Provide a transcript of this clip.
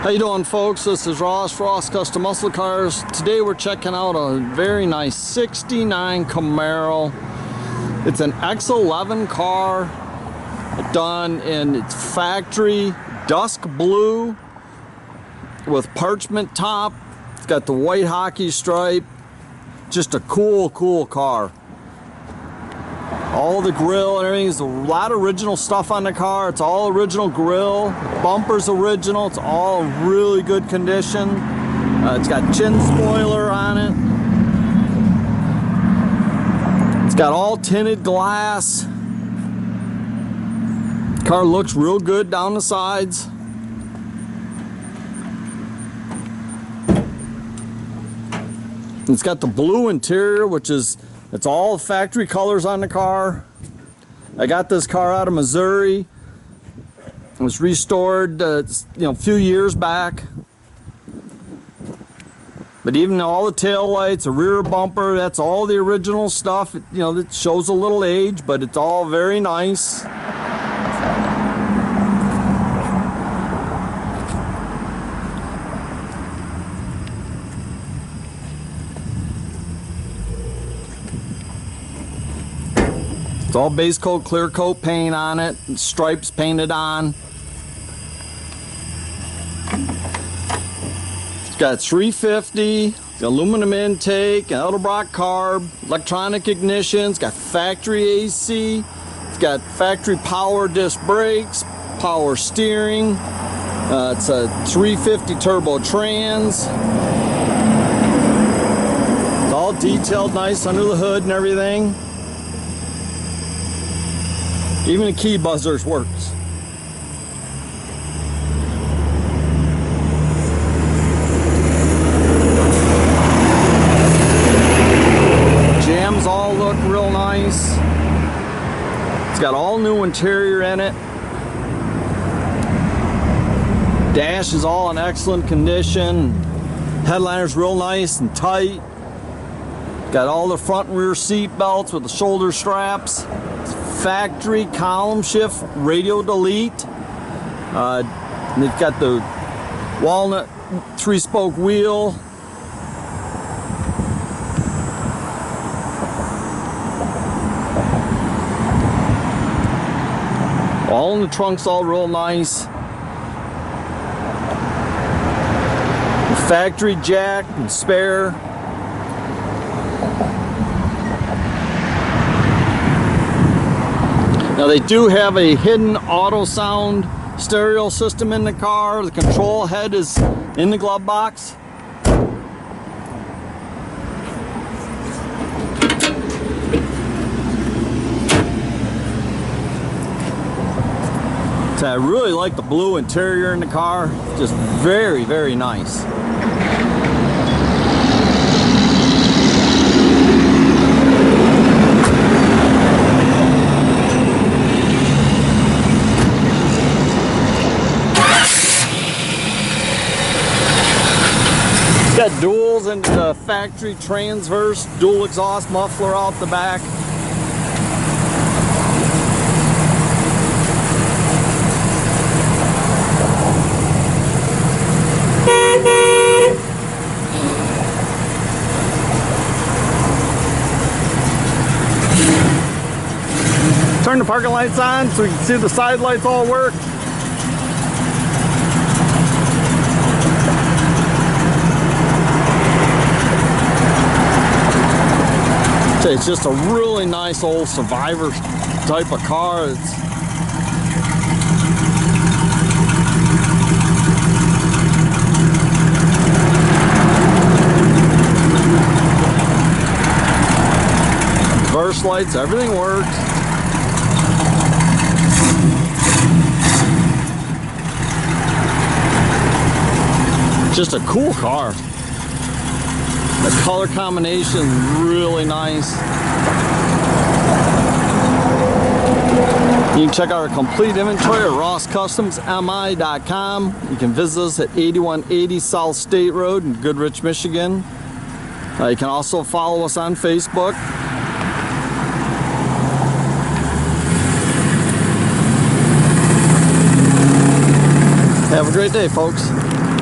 How you doing, folks? This is Ross Custom Muscle Cars. Today we're checking out a very nice 69 Camaro. It's an X11 car done in its factory Dusk Blue with Parchment top. It's got the white hockey stripe. Just a cool car. All the grill and everything is a lot of original stuff on the car. It's all original grill. The bumper's original. It's all really good condition. It's got chin spoiler on it. It's got all tinted glass. Car looks real good down the sides. It's got the blue interior, which is it's all factory colors on the car. I got this car out of Missouri. It was restored, a few years back. But even all the tail lights, the rear bumper, that's all the original stuff. It shows a little age, but it's all very nice. It's all base coat, clear coat paint on it, and stripes painted on. It's got 350, aluminum intake, an Underbody carb, electronic ignition. It's got factory AC. It's got factory power disc brakes, power steering. It's a 350 turbo trans. It's all detailed nice under the hood and everything. Even the key buzzers works. Jams all look real nice. It's got all new interior in it. Dash is all in excellent condition. Headliner's real nice and tight. Got all the front and rear seat belts with the shoulder straps. Factory column shift radio delete. They've got the Walnut 3-spoke wheel. All in the trunk's all real nice. The factory jack and spare. Now they do have a hidden AutoSound stereo system in the car. The control head is in the glove box. So I really like the blue interior in the car. Just very nice. Got duals and the factory transverse dual exhaust muffler out the back. Turn the parking lights on so you can see the side lights all work. It's just a really nice old survivor type of car. Reverse lights, everything works. Just a cool car. The color combination is really nice. You can check out our complete inventory at rosscustomsmi.com. You can visit us at 8180 South State Road in Goodrich, Michigan. You can also follow us on Facebook. Have a great day, folks.